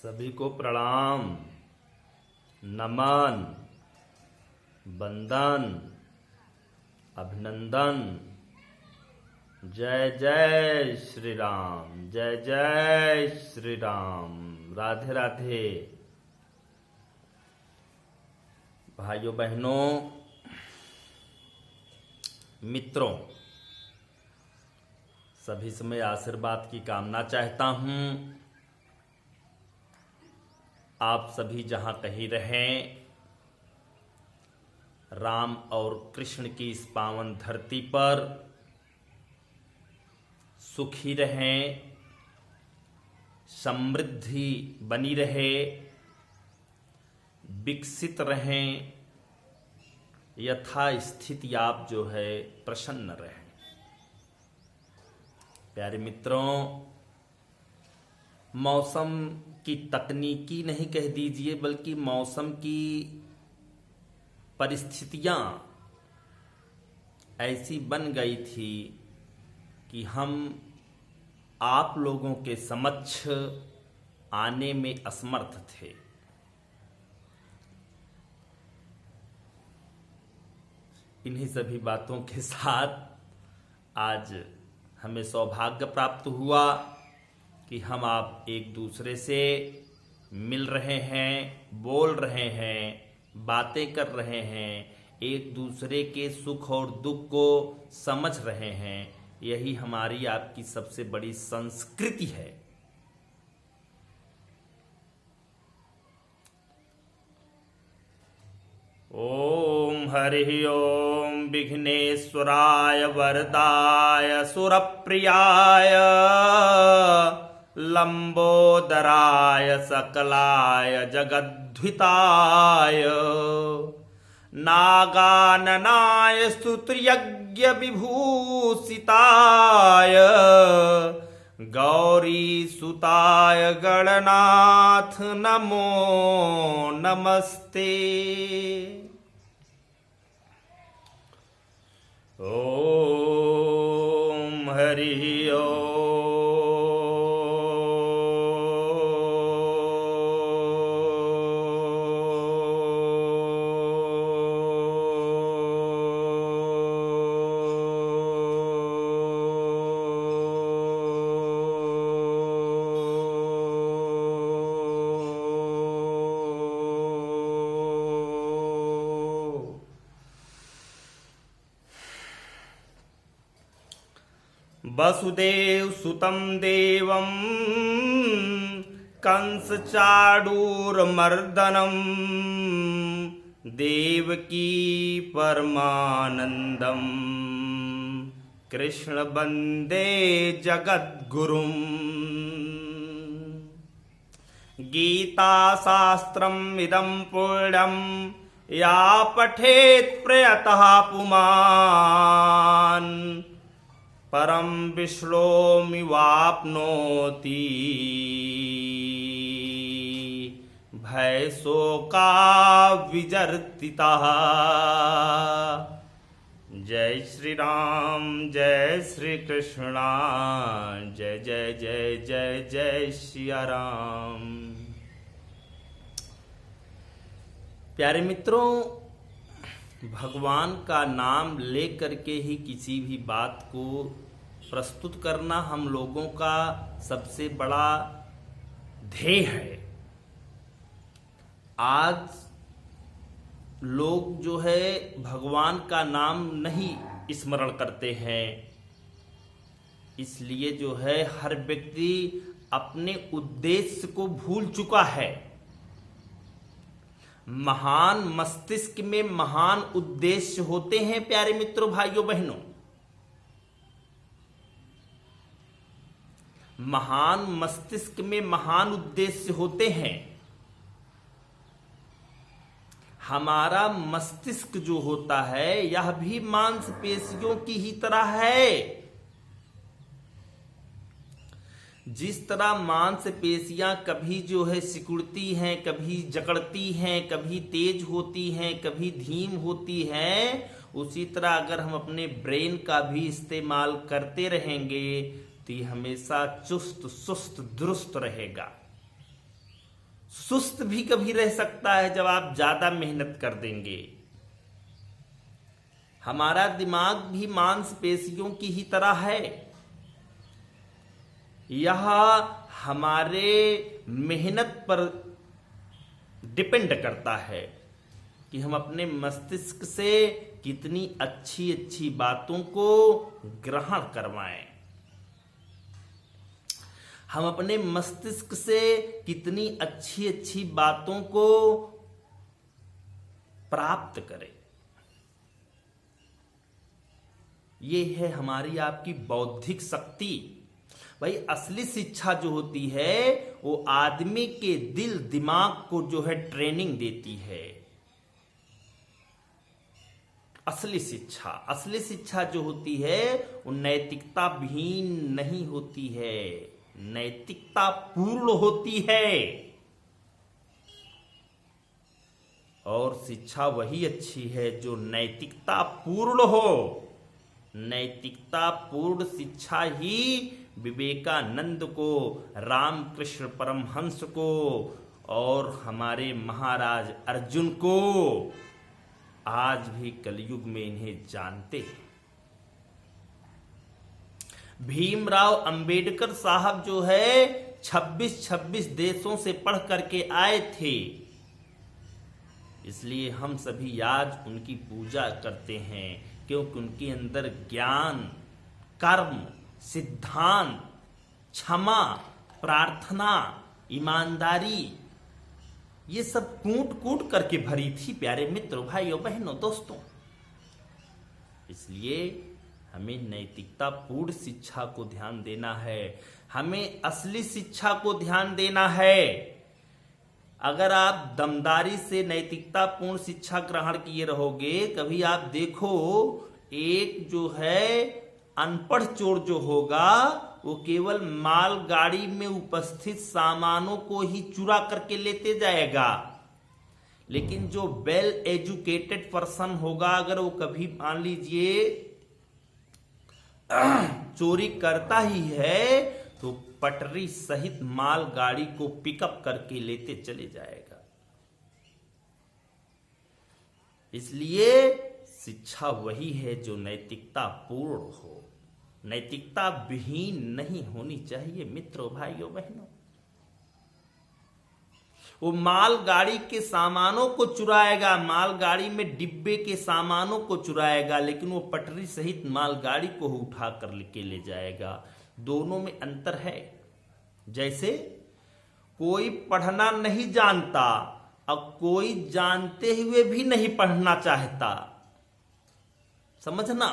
सभी को प्रणाम, नमन, वंदन, अभिनंदन। जय जय श्री राम, जय जय श्री राम। राधे राधे। भाइयों बहनों, मित्रों, सभी से मैं आशीर्वाद की कामना चाहता हूं। आप सभी जहां कहीं रहें, राम और कृष्ण की इस पावन धरती पर सुखी रहें, समृद्धि बनी रहे, विकसित रहें, यथास्थिति आप जो है प्रसन्न रहें। प्यारे मित्रों, मौसम की तकनीकी नहीं कह दीजिए, बल्कि मौसम की परिस्थितियां ऐसी बन गई थी कि हम आप लोगों के समक्ष आने में असमर्थ थे। इन्हीं सभी बातों के साथ आज हमें सौभाग्य प्राप्त हुआ कि हम आप एक दूसरे से मिल रहे हैं, बोल रहे हैं, बातें कर रहे हैं, एक दूसरे के सुख और दुख को समझ रहे हैं। यही हमारी आपकी सबसे बड़ी संस्कृति है। ओम हरि ओम विघ्नेश्वराय वरदाय सुरप्रियाय लंबोदराय सकलाय जगद्धिताय नागाननाय स्तुत्यज्ञ विभूषिताय गौरी सुताय गणनाथ नमो नमस्ते। ओम हरि ओम। वसुदेव सुतं देवं कंस चाडूरमर्दनं देवकी परमानंदं कृष्ण वंदे जगद्गुरुं। गीता शास्त्रम् इदं पुण्यं या पठेत् प्रयतः पुमान् परम विश्लोमिवाप्नोति भय शोका विजर्तितः। जय श्री राम, जय श्री कृष्ण, जय जय जय जय जय सिया राम। प्यारे मित्रों, भगवान का नाम लेकर के ही किसी भी बात को प्रस्तुत करना हम लोगों का सबसे बड़ा ध्येय है। आज लोग जो है भगवान का नाम नहीं स्मरण करते हैं, इसलिए जो है हर व्यक्ति अपने उद्देश्य को भूल चुका है। महान मस्तिष्क में महान उद्देश्य होते हैं प्यारे मित्रों, भाइयों बहनों। महान मस्तिष्क में महान उद्देश्य होते हैं। हमारा मस्तिष्क जो होता है यह भी मांसपेशियों की ही तरह है। जिस तरह मांसपेशियां कभी जो है सिकुड़ती हैं, कभी जकड़ती हैं, कभी तेज होती हैं, कभी धीम होती हैं, उसी तरह अगर हम अपने ब्रेन का भी इस्तेमाल करते रहेंगे तो ये हमेशा चुस्त सुस्त दुरुस्त रहेगा। सुस्त भी कभी रह सकता है जब आप ज्यादा मेहनत कर देंगे। हमारा दिमाग भी मांसपेशियों की ही तरह है। यह हमारे मेहनत पर डिपेंड करता है कि हम अपने मस्तिष्क से कितनी अच्छी अच्छी बातों को ग्रहण करवाएं, हम अपने मस्तिष्क से कितनी अच्छी अच्छी बातों को प्राप्त करें। ये है हमारी आपकी बौद्धिक शक्ति। भाई असली शिक्षा जो होती है वो आदमी के दिल दिमाग को जो है ट्रेनिंग देती है। असली शिक्षा जो होती है वो नैतिकता विहीन नहीं होती है, नैतिकता पूर्ण होती है। और शिक्षा वही अच्छी है जो नैतिकता पूर्ण हो। नैतिकता पूर्ण शिक्षा ही विवेकानंद को, रामकृष्ण परमहंस को और हमारे महाराज अर्जुन को आज भी कलयुग में इन्हें जानते हैं। भीमराव अंबेडकर साहब जो है 26 देशों से पढ़ करके आए थे, इसलिए हम सभी आज उनकी पूजा करते हैं, क्योंकि उनके अंदर ज्ञान, कर्म, सिद्धांत, क्षमा, प्रार्थना, ईमानदारी, ये सब कूट कूट करके भरी थी प्यारे मित्रों, भाइयों, बहनों, दोस्तों। इसलिए हमें नैतिकता पूर्ण शिक्षा को ध्यान देना है, हमें असली शिक्षा को ध्यान देना है। अगर आप दमदारी से नैतिकता पूर्ण शिक्षा ग्रहण किए रहोगे, कभी आप देखो एक जो है अनपढ़ चोर जो होगा वो केवल मालगाड़ी में उपस्थित सामानों को ही चुरा करके लेते जाएगा, लेकिन जो वेल एजुकेटेड पर्सन होगा, अगर वो कभी मान लीजिए चोरी करता ही है तो पटरी सहित मालगाड़ी को पिकअप करके लेते चले जाएगा। इसलिए शिक्षा वही है जो नैतिकता पूर्ण हो, नैतिकता विहीन नहीं होनी चाहिए मित्रों, भाइयों, बहनों। वो मालगाड़ी के सामानों को चुराएगा, मालगाड़ी में डिब्बे के सामानों को चुराएगा, लेकिन वो पटरी सहित मालगाड़ी को उठा कर लेके ले जाएगा। दोनों में अंतर है। जैसे कोई पढ़ना नहीं जानता और कोई जानते हुए भी नहीं पढ़ना चाहता। समझना,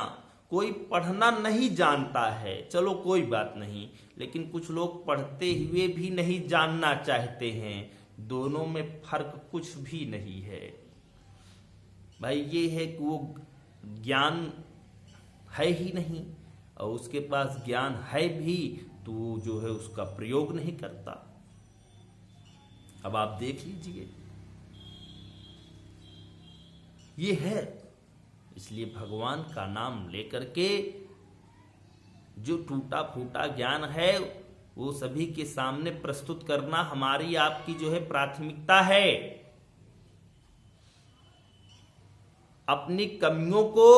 कोई पढ़ना नहीं जानता है, चलो कोई बात नहीं, लेकिन कुछ लोग पढ़ते हुए भी नहीं जानना चाहते हैं। दोनों में फर्क कुछ भी नहीं है भाई। ये है कि वो ज्ञान है ही नहीं, और उसके पास ज्ञान है भी तो जो है उसका प्रयोग नहीं करता। अब आप देख लीजिए, ये है। इसलिए भगवान का नाम लेकर के जो टूटा फूटा ज्ञान है वो सभी के सामने प्रस्तुत करना हमारी आपकी जो है प्राथमिकता है। अपनी कमियों को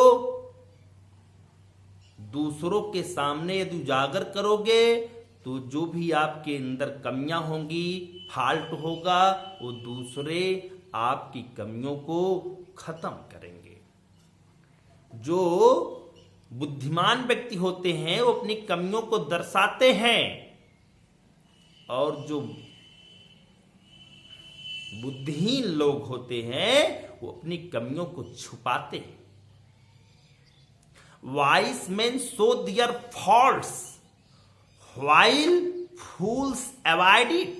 दूसरों के सामने यदि उजागर करोगे तो जो भी आपके अंदर कमियां होंगी, फॉल्ट होगा, वो दूसरे आपकी कमियों को खत्म करेंगे। जो बुद्धिमान व्यक्ति होते हैं वो अपनी कमियों को दर्शाते हैं, और जो बुद्धिहीन लोग होते हैं वो अपनी कमियों को छुपाते हैं। Wise men show their faults while fools avoid it.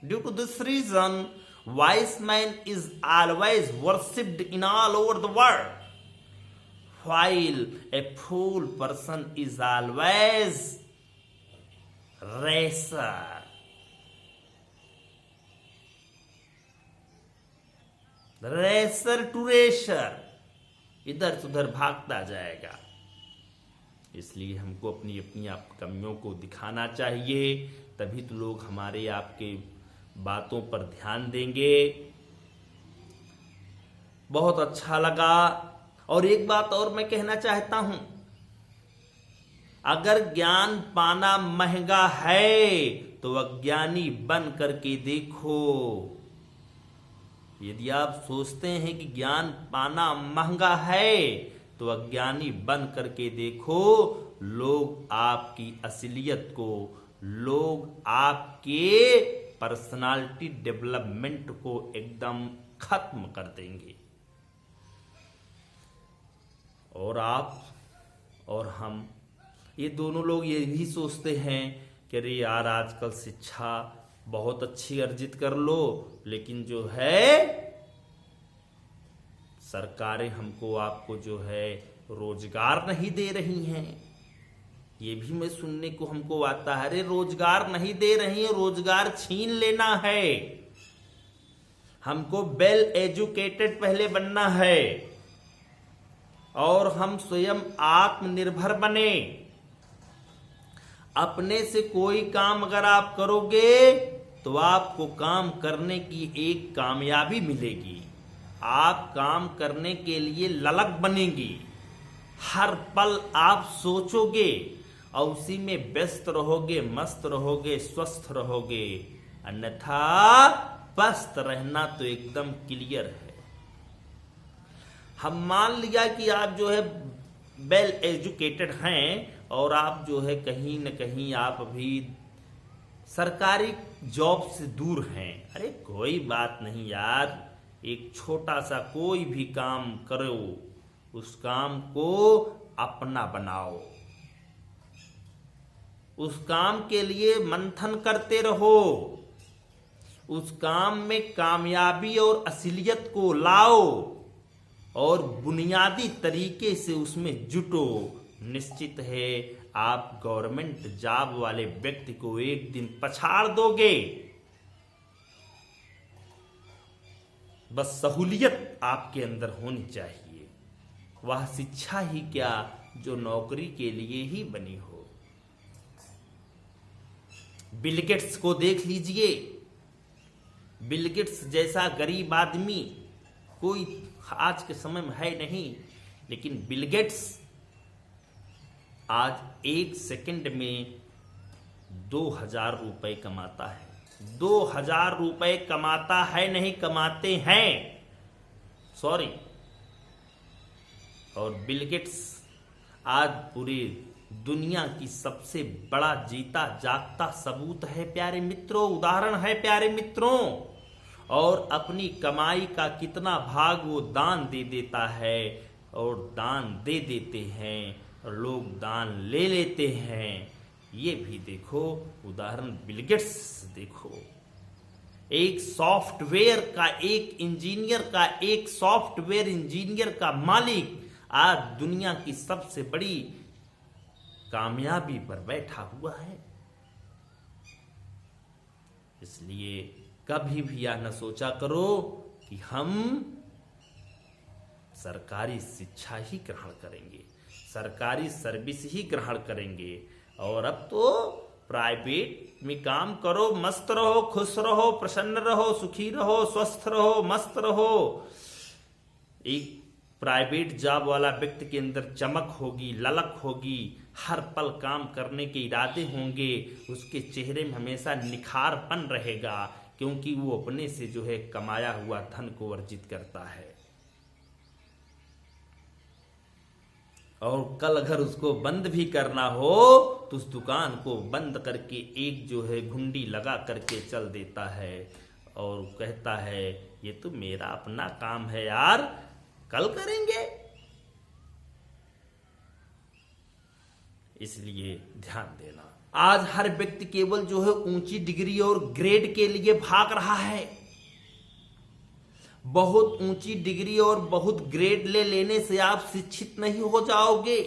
Due to this reason, wise man is always worshipped in all over the world, while a fool person is always racer. Racer to racer, इधर से उधर भागता जाएगा। इसलिए हमको अपनी अपनी कमियों को दिखाना चाहिए, तभी तो लोग हमारे आपके बातों पर ध्यान देंगे। बहुत अच्छा लगा। और एक बात और मैं कहना चाहता हूं, अगर ज्ञान पाना महंगा है तो अज्ञानी बन करके देखो। यदि आप सोचते हैं कि ज्ञान पाना महंगा है तो अज्ञानी बन करके देखो। लोग आपकी असलियत को, लोग आपके पर्सनालिटी डेवलपमेंट को एकदम खत्म कर देंगे। और आप और हम, ये दोनों लोग ये भी सोचते हैं कि अरे यार आजकल शिक्षा बहुत अच्छी अर्जित कर लो, लेकिन जो है सरकारें हमको आपको जो है रोजगार नहीं दे रही हैं। ये भी मैं सुनने को हमको आता है, अरे रोजगार नहीं दे रही है, रोजगार छीन लेना है, हमको वेल एजुकेटेड पहले बनना है और हम स्वयं आत्मनिर्भर बने। अपने से कोई काम अगर आप करोगे तो आपको काम करने की एक कामयाबी मिलेगी। आप काम करने के लिए ललक बनेंगी। हर पल आप सोचोगे और उसी में व्यस्त रहोगे, मस्त रहोगे, स्वस्थ रहोगे। अन्यथा पस्त रहना तो एकदम क्लियर है। हम मान लिया कि आप जो है वेल एजुकेटेड हैं और आप जो है कहीं न कहीं आप अभी सरकारी जॉब से दूर हैं। अरे कोई बात नहीं यार, एक छोटा सा कोई भी काम करो, उस काम को अपना बनाओ, उस काम के लिए मंथन करते रहो, उस काम में कामयाबी और असलियत को लाओ और बुनियादी तरीके से उसमें जुटो। निश्चित है आप गवर्नमेंट जॉब वाले व्यक्ति को एक दिन पछाड़ दोगे। बस सहूलियत आपके अंदर होनी चाहिए। वह शिक्षा ही क्या जो नौकरी के लिए ही बनी हो। बिल गेट्स को देख लीजिए। बिल गेट्स जैसा गरीब आदमी कोई आज के समय में है नहीं, लेकिन बिल गेट्स आज एक सेकंड में 2000 रुपए कमाता है। 2000 रुपए कमाता है, नहीं कमाते हैं, सॉरी। और बिल गेट्स आज पूरी दुनिया की सबसे बड़ा जीता जागता सबूत है प्यारे मित्रों, उदाहरण है प्यारे मित्रों। और अपनी कमाई का कितना भाग वो दान दे देता है और दान दे देते हैं और लोग दान ले लेते हैं। ये भी देखो उदाहरण बिल गेट्स देखो। एक सॉफ्टवेयर का एक इंजीनियर का, एक सॉफ्टवेयर इंजीनियर का मालिक आज दुनिया की सबसे बड़ी कामयाबी पर बैठा हुआ है। इसलिए कभी भी यह न सोचा करो कि हम सरकारी शिक्षा ही ग्रहण करेंगे, सरकारी सर्विस ही ग्रहण करेंगे। और अब तो प्राइवेट में काम करो, मस्त रहो, खुश रहो, प्रसन्न रहो, सुखी रहो, स्वस्थ रहो, मस्त रहो। एक प्राइवेट जॉब वाला व्यक्ति के अंदर चमक होगी, ललक होगी, हर पल काम करने के इरादे होंगे, उसके चेहरे में हमेशा निखारपन रहेगा, क्योंकि वो अपने से जो है कमाया हुआ धन को अर्जित करता है। और कल अगर उसको बंद भी करना हो तो उस दुकान को बंद करके एक जो है घुंडी लगा करके चल देता है और कहता है ये तो मेरा अपना काम है यार, कल करेंगे। इसलिए ध्यान देना, आज हर व्यक्ति केवल जो है ऊंची डिग्री और ग्रेड के लिए भाग रहा है। बहुत ऊंची डिग्री और बहुत ग्रेड ले लेने से आप शिक्षित नहीं हो जाओगे।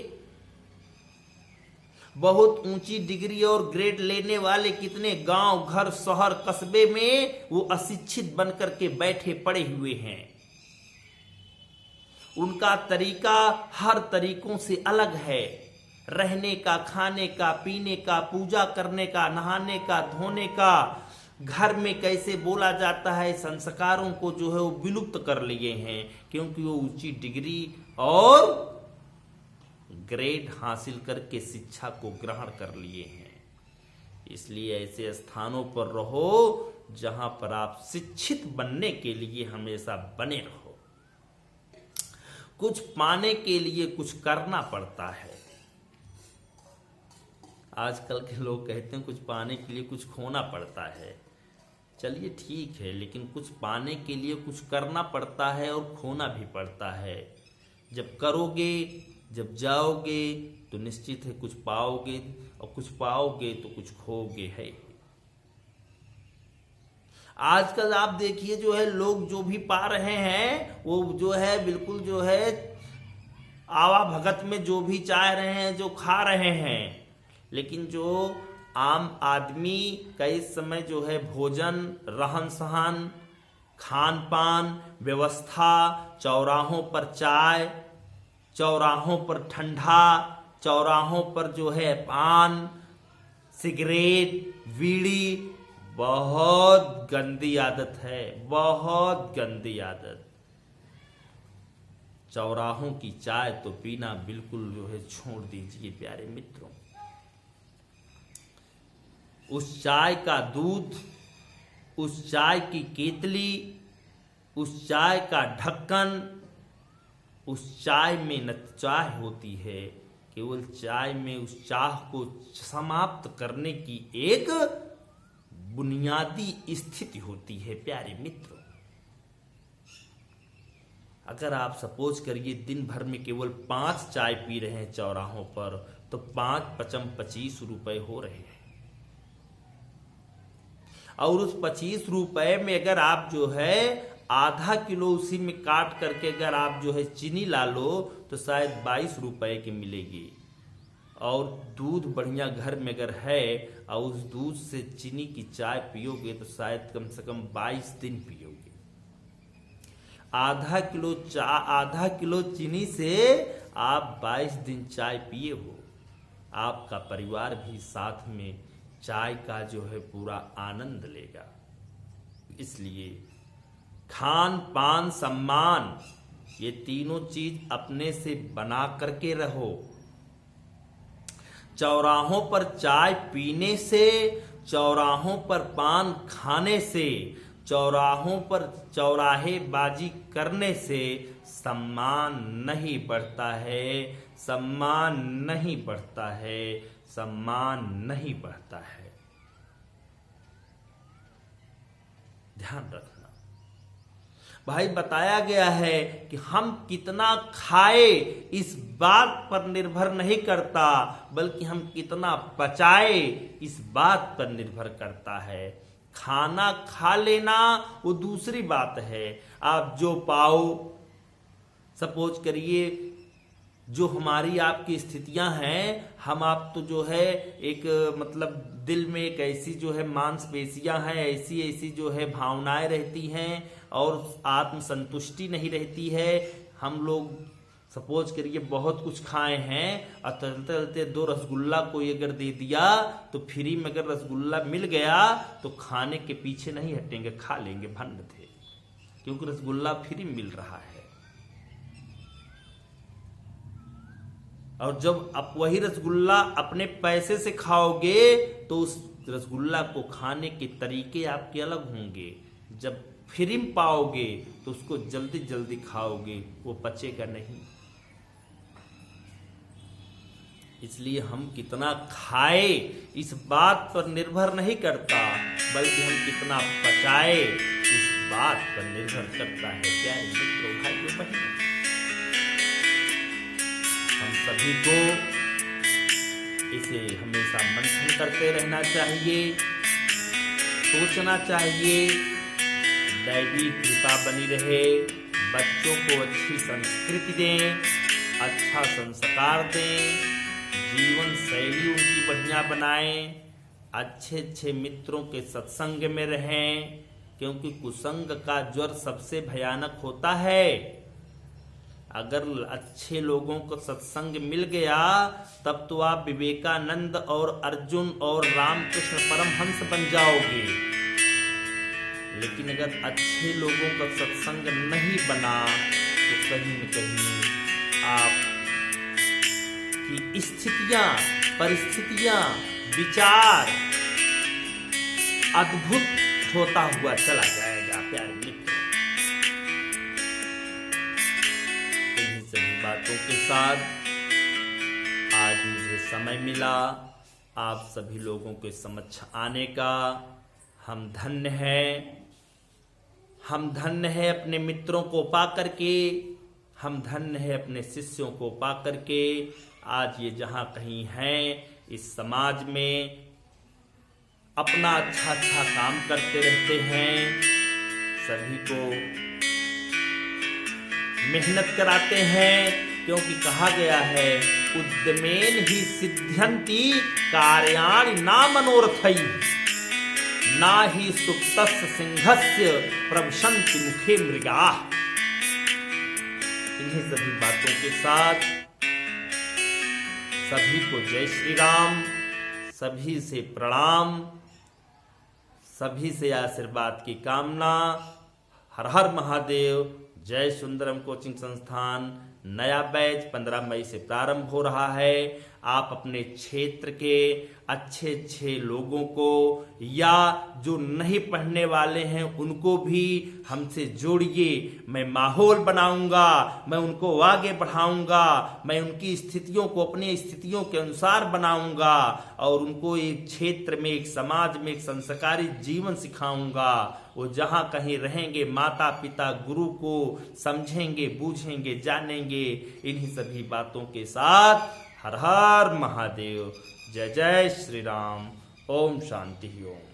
बहुत ऊंची डिग्री और ग्रेड लेने वाले कितने गांव, घर, शहर, कस्बे में वो अशिक्षित बनकर के बैठे पड़े हुए हैं। उनका तरीका हर तरीकों से अलग है, रहने का, खाने का, पीने का, पूजा करने का, नहाने का, धोने का, घर में कैसे बोला जाता है, संस्कारों को जो है वो विलुप्त कर लिए हैं, क्योंकि वो ऊंची डिग्री और ग्रेड हासिल करके शिक्षा को ग्रहण कर लिए हैं। इसलिए ऐसे स्थानों पर रहो जहां पर आप शिक्षित बनने के लिए हमेशा बने रहो। कुछ पाने के लिए कुछ करना पड़ता है। आजकल के लोग कहते हैं कुछ पाने के लिए कुछ खोना पड़ता है। चलिए ठीक है, लेकिन कुछ पाने के लिए कुछ करना पड़ता है और खोना भी पड़ता है। जब करोगे, जब जाओगे तो निश्चित है कुछ पाओगे, और कुछ पाओगे तो कुछ खोगे है। आजकल आप देखिए जो है लोग जो भी पा रहे हैं वो जो है बिल्कुल जो है आवा भगत में जो भी चाह रहे हैं, जो खा रहे हैं। लेकिन जो आम आदमी का इस समय जो है भोजन, रहन सहन, खान पान व्यवस्था, चौराहों पर चाय, चौराहों पर ठंडा, चौराहों पर जो है पान, सिगरेट, बीड़ी, बहुत गंदी आदत है, बहुत गंदी आदत। चौराहों की चाय तो पीना बिल्कुल जो है छोड़ दीजिए प्यारे मित्रों। उस चाय का दूध, उस चाय की केतली, उस चाय का ढक्कन, उस चाय में न चाय होती है, केवल चाय में उस चाह को समाप्त करने की एक बुनियादी स्थिति होती है प्यारे मित्रों। अगर आप सपोज करिए दिन भर में केवल 5 चाय पी रहे हैं चौराहों पर, तो 5 पचम 25 रुपए हो रहे हैं। और उस 25 रुपए में अगर आप जो है आधा किलो उसी में काट करके अगर आप जो है चीनी ला लो तो शायद 22 रुपए की मिलेगी। और दूध बढ़िया घर में अगर है और उस दूध से चीनी की चाय पियोगे तो शायद कम से कम 22 दिन पियोगे। आधा किलो चीनी से आप 22 दिन चाय पिए हो। आपका परिवार भी साथ में चाय का जो है पूरा आनंद लेगा। इसलिए खान पान सम्मान ये तीनों चीज अपने से बना करके रहो। चौराहों पर चाय पीने से, चौराहों पर पान खाने से, चौराहों पर चौराहे बाजी करने से सम्मान नहीं बढ़ता है, सम्मान नहीं बढ़ता है, सम्मान नहीं बढ़ता है। ध्यान रखना भाई। बताया गया है कि हम कितना खाए इस बात पर निर्भर नहीं करता, बल्कि हम कितना पचाए इस बात पर निर्भर करता है। खाना खा लेना वो दूसरी बात है। आप जो पाओ, सपोज करिए जो हमारी आपकी स्थितियां हैं, हम आप तो जो है एक मतलब दिल में एक ऐसी जो है मांसपेशियां हैं, ऐसी ऐसी जो है भावनाएं रहती हैं और आत्म संतुष्टि नहीं रहती है। हम लोग सपोज करिए बहुत कुछ खाए हैं और चलते चलते 2 रसगुल्ला कोई अगर दे दिया तो फ्री में अगर रसगुल्ला मिल गया तो खाने के पीछे नहीं हटेंगे, खा लेंगे भंड थे, क्योंकि रसगुल्ला फ्री मिल रहा है। और जब आप वही रसगुल्ला अपने पैसे से खाओगे तो उस रसगुल्ला को खाने के तरीके आपके अलग होंगे। जब फ्री में पाओगे तो उसको जल्दी जल्दी खाओगे, वो पचेगा नहीं। इसलिए हम कितना खाए इस बात पर निर्भर नहीं करता, बल्कि हम कितना पचाए इस बात पर निर्भर करता है। प्यारे मित्रों, भाइयों बहनों, हम सभी को इसे हमेशा मंथन करते रहना चाहिए, सोचना चाहिए। दैवी कृपा बनी रहे, बच्चों को अच्छी संस्कृति दें, अच्छा संस्कार दें, जीवन शैली उनकी बढ़िया बनाएं, अच्छे अच्छे मित्रों के सत्संग में रहें, क्योंकि कुसंग का ज्वर सबसे भयानक होता है। अगर अच्छे लोगों को सत्संग मिल गया तब तो आप विवेकानंद और अर्जुन और रामकृष्ण परमहंस बन जाओगे। लेकिन अगर अच्छे लोगों का सत्संग नहीं बना तो कहीं न कहीं आप की स्थितियां, परिस्थितियां, विचार अद्भुत होता हुआ चला जाएगा। प्यारे मित्रों, इन्हीं सभी बातों के साथ आज मुझे समय मिला आप सभी लोगों के समक्ष आने का। हम धन्य हैं, हम धन्य हैं अपने मित्रों को पा करके, हम धन्य हैं अपने शिष्यों को पा करके। आज ये जहाँ कहीं हैं इस समाज में अपना अच्छा अच्छा काम करते रहते हैं, सभी को मेहनत कराते हैं, क्योंकि कहा गया है उद्यमेन ही सिद्ध्यन्ति कार्याणि ना मनोरथैः ना ही सुप्तस्य सिंहस्य प्रविशन्ति मुखे मृगाः। इन्हीं सभी बातों के साथ सभी को जय श्री राम, सभी से प्रणाम, सभी से आशीर्वाद की कामना। हर हर महादेव। जय सुंदरम कोचिंग संस्थान। नया बैच 15 मई से प्रारंभ हो रहा है। आप अपने क्षेत्र के अच्छे अच्छे लोगों को या जो नहीं पढ़ने वाले हैं उनको भी हमसे जोड़िए। मैं माहौल बनाऊंगा, मैं उनको आगे बढ़ाऊंगा, मैं उनकी स्थितियों को अपनी स्थितियों के अनुसार बनाऊंगा और उनको एक क्षेत्र में, एक समाज में एक संस्कारी जीवन सिखाऊंगा। वो जहाँ कहीं रहेंगे माता पिता गुरु को समझेंगे, बूझेंगे, जानेंगे। इन्हीं सभी बातों के साथ हर हर महादेव। जय जय श्री राम। ओम शांति ओम।